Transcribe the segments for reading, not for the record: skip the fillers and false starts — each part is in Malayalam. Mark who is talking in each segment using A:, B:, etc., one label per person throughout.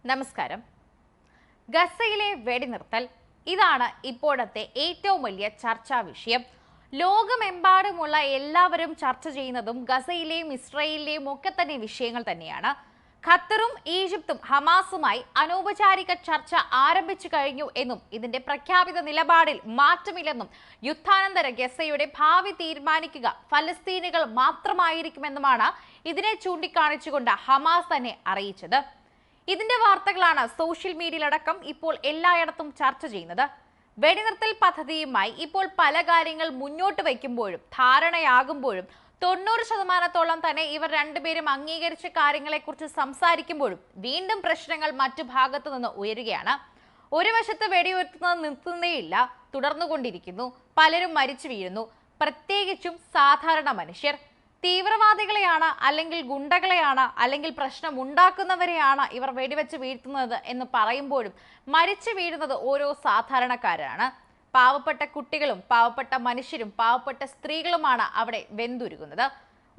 A: നമസ്കാരം. ഗസയിലെ വെടിനിർത്തൽ ഇതാണ് ഇപ്പോഴത്തെ ഏറ്റവും വലിയ ചർച്ചാ വിഷയം. ലോകമെമ്പാടുമുള്ള എല്ലാവരും ചർച്ച ചെയ്യുന്നതും ഗസയിലെയും ഇസ്രായേലിലെയും ഒക്കെ തന്നെ വിഷയങ്ങൾ തന്നെയാണ്. ഖത്തറും ഈജിപ്തും ഹമാസുമായി അനൗപചാരിക ചർച്ച ആരംഭിച്ചു കഴിഞ്ഞു എന്നും ഇതിന്റെ പ്രഖ്യാപിത നിലപാടിൽ മാറ്റമില്ലെന്നും യുദ്ധാനന്തര ഗസയുടെ ഭാവി തീരുമാനിക്കുക ഫലസ്തീനികൾ മാത്രമായിരിക്കുമെന്നുമാണ് ഇതിനെ ചൂണ്ടിക്കാണിച്ചുകൊണ്ട് ഹമാസ് തന്നെ അറിയിച്ചത്. ഇതിന്റെ വാർത്തകളാണ് സോഷ്യൽ മീഡിയയിലടക്കം ഇപ്പോൾ എല്ലായിടത്തും ചർച്ച ചെയ്യുന്നത്. വെടിനിർത്തൽ പദ്ധതിയുമായി ഇപ്പോൾ പല കാര്യങ്ങൾ മുന്നോട്ട് വയ്ക്കുമ്പോഴും ധാരണയാകുമ്പോഴും 90% തന്നെ ഇവർ രണ്ടുപേരും അംഗീകരിച്ച കാര്യങ്ങളെക്കുറിച്ച് സംസാരിക്കുമ്പോഴും വീണ്ടും പ്രശ്നങ്ങൾ മറ്റു ഭാഗത്തു നിന്ന് ഉയരുകയാണ്. ഒരു വശത്ത് വെടിയുയർത്തുന്നത് നിർത്തുന്നേയില്ല, തുടർന്നുകൊണ്ടിരിക്കുന്നു. പലരും മരിച്ചു വീഴുന്നു, പ്രത്യേകിച്ചും സാധാരണ മനുഷ്യർ. തീവ്രവാദികളെയാണ് അല്ലെങ്കിൽ ഗുണ്ടകളെയാണ് അല്ലെങ്കിൽ പ്രശ്നം ഉണ്ടാക്കുന്നവരെയാണ് ഇവർ വെടിവെച്ച് വീഴ്ത്തുന്നത് എന്ന് പറയുമ്പോഴും മരിച്ചു വീഴുന്നത് ഓരോ സാധാരണക്കാരാണ്. പാവപ്പെട്ട കുട്ടികളും പാവപ്പെട്ട മനുഷ്യരും പാവപ്പെട്ട സ്ത്രീകളുമാണ് അവിടെ വെന്തുരുകുന്നത്.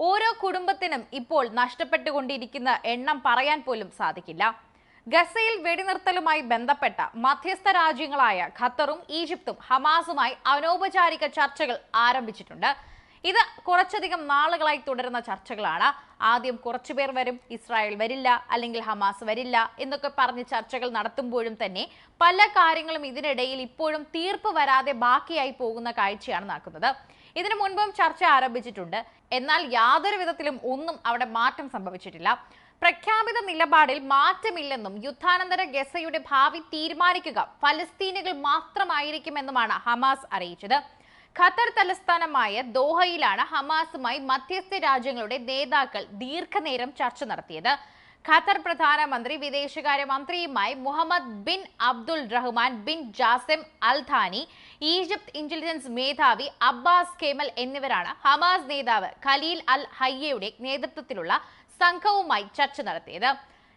A: ഓരോ കുടുംബത്തിനും ഇപ്പോൾ നഷ്ടപ്പെട്ടുകൊണ്ടിരിക്കുന്ന എണ്ണം പറയാൻ പോലും സാധിക്കില്ല. ഗസയിൽ വെടിനിർത്തലുമായി ബന്ധപ്പെട്ട മധ്യസ്ഥ രാജ്യങ്ങളായ ഖത്തറും ഈജിപ്തും ഹമാസുമായി അനൗപചാരിക ചർച്ചകൾ ആരംഭിച്ചിട്ടുണ്ട്. ഇത് കുറച്ചധികം നാളുകളായി തുടരുന്ന ചർച്ചകളാണ്. ആദ്യം കുറച്ചുപേർ വരും, ഇസ്രായേൽ വരില്ല, അല്ലെങ്കിൽ ഹമാസ് വരില്ല എന്നൊക്കെ പറഞ്ഞ് ചർച്ചകൾ നടത്തുമ്പോഴും തന്നെ പല കാര്യങ്ങളും ഇതിനിടയിൽ ഇപ്പോഴും തീർപ്പ് വരാതെ ബാക്കിയായി പോകുന്ന കാഴ്ചയാണ് നടക്കുന്നത്. ഇതിനു മുൻപും ചർച്ച ആരംഭിച്ചിട്ടുണ്ട്, എന്നാൽ യാതൊരു വിധത്തിലും ഒന്നും അവിടെ മാറ്റം സംഭവിച്ചിട്ടില്ല. പ്രഖ്യാപിത നിലപാടിൽ മാറ്റമില്ലെന്നും യുദ്ധാനന്തര ഗസയുടെ ഭാവി തീരുമാനിക്കുക ഫലസ്തീനികൾ മാത്രമായിരിക്കുമെന്നുമാണ് ഹമാസ് അറിയിച്ചത്. ഖത്തർ തലസ്ഥാനമായ ദോഹയിലാണ് ഹമാസുമായി മധ്യസ്ഥ രാജ്യങ്ങളുടെ നേതാക്കൾ ദീർഘനേരം ചർച്ച നടത്തിയത്. ഖത്തർ പ്രധാനമന്ത്രി വിദേശകാര്യ മന്ത്രിയുമായി Mohammed bin Abdul Rahman bin Jassim Al Thani, Egypt intelligence മേധാവി അബ്ബാസ് കെമൽ എന്നിവരാണ് ഹമാസ് നേതാവ് ഖലീൽ അൽ ഹയ്യയുടെ നേതൃത്വത്തിലുള്ള സംഘവുമായി ചർച്ച നടത്തിയത്.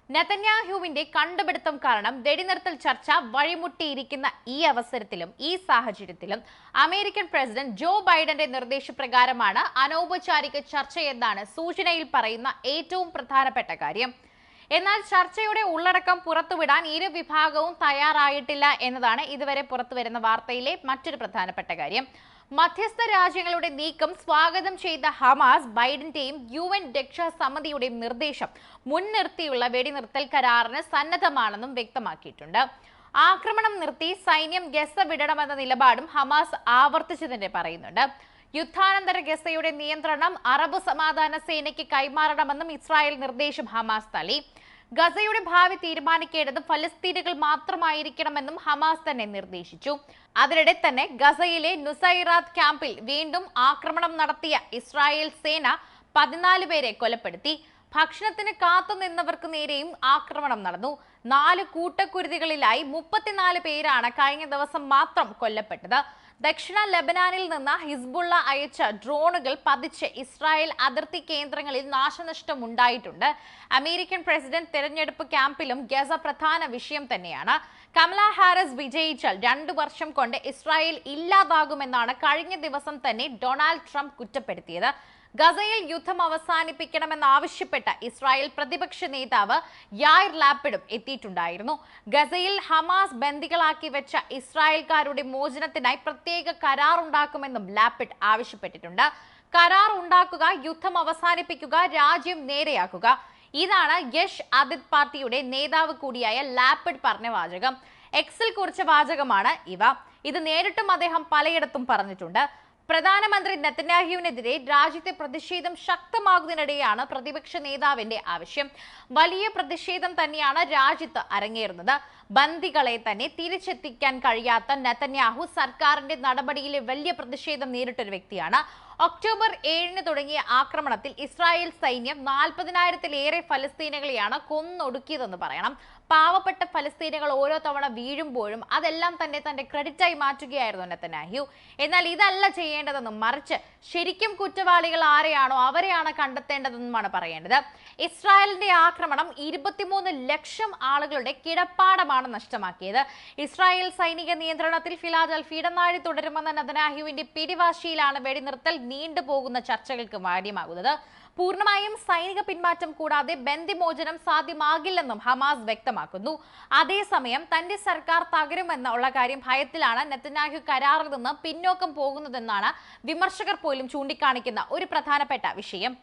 A: നെതന്യാഹുവിന്റെ കണ്ടുപിടുത്തം കാരണം വെടിനിർത്തൽ ചർച്ച വഴിമുട്ടിയിരിക്കുന്ന ഈ അവസരത്തിലും ഈ സാഹചര്യത്തിലും അമേരിക്കൻ പ്രസിഡന്റ് ജോ ബൈഡന്റെ നിർദ്ദേശപ്രകാരമാണ് അനൗപചാരിക ചർച്ചയെന്നാണ് സൂചനയിൽ പറയുന്ന ഏറ്റവും പ്രധാനപ്പെട്ട കാര്യം. എന്നാൽ ചർച്ചയുടെ ഉള്ളടക്കം പുറത്തുവിടാൻ ഇരു വിഭാഗവും തയ്യാറായിട്ടില്ല എന്നതാണ് ഇതുവരെ പുറത്തുവരുന്ന വാർത്തയിലെ മറ്റൊരു പ്രധാനപ്പെട്ട കാര്യം. മധ്യസ്ഥ രാജ്യങ്ങളുടെ നീക്കം സ്വാഗതം ചെയ്ത ഹമാസ് ബൈഡന്റെയും UN രക്ഷാസമിതിയുടെയും നിർദ്ദേശം മുൻനിർത്തിയുള്ള വെടിനിർത്തൽ കരാറിന് സന്നദ്ധമാണെന്നും വ്യക്തമാക്കിയിട്ടുണ്ട്. ആക്രമണം നിർത്തി സൈന്യം ഗസ വിടണമെന്ന നിലപാടും ഹമാസ് ആവർത്തിച്ചതിന്റെ പറയുന്നുണ്ട്. യുദ്ധാനന്തര ഗസയുടെ നിയന്ത്രണം അറബ് സമാധാന സേനയ്ക്ക് കൈമാറണമെന്നും ഇസ്രായേൽ നിർദ്ദേശം ഹമാസ് തള്ളി. ഗസയുടെ ഭാവി തീരുമാനിക്കേണ്ടത് ഫലസ്തീനുകൾ മാത്രമായിരിക്കണമെന്നും ഹമാസ് തന്നെ നിർദ്ദേശിച്ചു. അതിനിടെ തന്നെ ഗസയിലെ നുസൈറാത്ത് ക്യാമ്പിൽ വീണ്ടും ആക്രമണം നടത്തിയ ഇസ്രായേൽ സേന 14 പേരെ കൊലപ്പെടുത്തി. ഭക്ഷണത്തിന് കാത്തുനിന്നവർക്ക് നേരെയും ആക്രമണം നടന്നു. 4 കൂട്ടക്കുരുതികളിലായി 34 പേരാണ് കഴിഞ്ഞ ദിവസം മാത്രം കൊല്ലപ്പെട്ടത്. ദക്ഷിണ ലെബനാനിൽ നിന്ന് ഹിസ്ബുള്ള അയച്ച ഡ്രോണുകൾ പതിച്ച് ഇസ്രായേൽ അതിർത്തി കേന്ദ്രങ്ങളിൽ നാശനഷ്ടം ഉണ്ടായിട്ടുണ്ട്. അമേരിക്കൻ പ്രസിഡന്റ് തെരഞ്ഞെടുപ്പ് ക്യാമ്പിലും ഗസ പ്രധാന വിഷയം തന്നെയാണ്. കമല ഹാരിസ് വിജയിച്ചാൽ 2 വർഷം കൊണ്ട് ഇസ്രായേൽ ഇല്ലാതാകുമെന്നാണ് കഴിഞ്ഞ ദിവസം തന്നെ ഡൊണാൾഡ് ട്രംപ് കുറ്റപ്പെടുത്തിയത്. ഗസയിൽ യുദ്ധം അവസാനിപ്പിക്കണമെന്നാവശ്യപ്പെട്ട ഇസ്രായേൽ പ്രതിപക്ഷ നേതാവ് യായിർ ലാപ്പിഡും എത്തിയിട്ടുണ്ടായിരുന്നു. ഗസയിൽ ഹമാസ് ബന്ദികളാക്കി വെച്ച ഇസ്രായേൽക്കാരുടെ മോചനത്തിനായി പ്രത്യേക കരാർ ഉണ്ടാക്കുമെന്നും ലാപ്പിഡ് ആവശ്യപ്പെട്ടിട്ടുണ്ട്. കരാർ ഉണ്ടാക്കുക, യുദ്ധം അവസാനിപ്പിക്കുക, രാജ്യം നേരെയാക്കുക. ഇതാണ് യഷ് ആദിത് പാർട്ടിയുടെ നേതാവ് കൂടിയായ ലാപ്പിഡ് പറഞ്ഞ വാചകം. എക്സിൽ കുറിച്ച വാചകമാണ് ഇവ. ഇത് നേരിട്ടും അദ്ദേഹം പലയിടത്തും പറഞ്ഞിട്ടുണ്ട്. പ്രധാനമന്ത്രി നെതന്യാഹുവിനെതിരെ രാജ്യത്തെ പ്രതിഷേധം ശക്തമാകുന്നതിനിടെയാണ് പ്രതിപക്ഷ നേതാവിന്റെ ആവശ്യം. വലിയ പ്രതിഷേധം തന്നെയാണ് രാജ്യത്ത് അരങ്ങേറുന്നത്. ബന്ദികളെ തന്നെ തിരിച്ചെത്തിക്കാൻ കഴിയാത്ത നെതന്യാഹു സർക്കാരിന്റെ നടപടിയിലെ വലിയ പ്രതിഷേധം നേരിട്ടൊരു വ്യക്തിയാണ്. ഒക്ടോബർ 7 തുടങ്ങിയ ആക്രമണത്തിൽ ഇസ്രായേൽ സൈന്യം 40,000-ലേറെ ഫലസ്തീനികളെയാണ് കൊന്നൊടുക്കിയതെന്ന് പറയണം. പാവപ്പെട്ട ഫലസ്തീനികൾ ഓരോ തവണ വീഴുമ്പോഴും അതെല്ലാം തന്നെ തന്റെ ക്രെഡിറ്റായി മാറ്റുകയായിരുന്നു നെതന്യാഹു. എന്നാൽ ഇതല്ല ചെയ്യേണ്ടതെന്നും മറിച്ച് ശരിക്കും കുറ്റവാളികൾ ആരെയാണോ അവരെയാണ് കണ്ടെത്തേണ്ടതെന്നുമാണ് പറയേണ്ടത്. ഇസ്രായേലിന്റെ ആക്രമണം 23 ലക്ഷം ആളുകളുടെ കിടപ്പാടമാണ് നഷ്ടമാക്കിയത്. ഇസ്രായേൽ സൈനിക നിയന്ത്രണത്തിൽ ഫിലാഡൽഫിയ ഇടനാഴി തുടരുമെന്ന നെതന്യാഹുവിന്റെ പിടിവാശിയിലാണ് വെടിനിർത്തൽ നീണ്ടുപോകുന്ന ചർച്ചകൾക്ക് കാര്യമാകുന്നത്. പൂർണ്ണമായും സൈനിക പിന്മാറ്റം കൂടാതെ ബന്ദിമോചനം സാധ്യമാകില്ലെന്നും ഹമാസ് വ്യക്തമാക്കുന്നു. അതേസമയം തന്റെ സർക്കാർ തകരുമെന്നുള്ള കാര്യം ഭയത്തിലാണ് നെതന്യാഹു കരാറിൽ നിന്ന് പിന്നോക്കം പോകുന്നതെന്നാണ് വിമർശകർ പോലും ചൂണ്ടിക്കാണിക്കുന്ന ഒരു പ്രധാനപ്പെട്ട വിഷയം.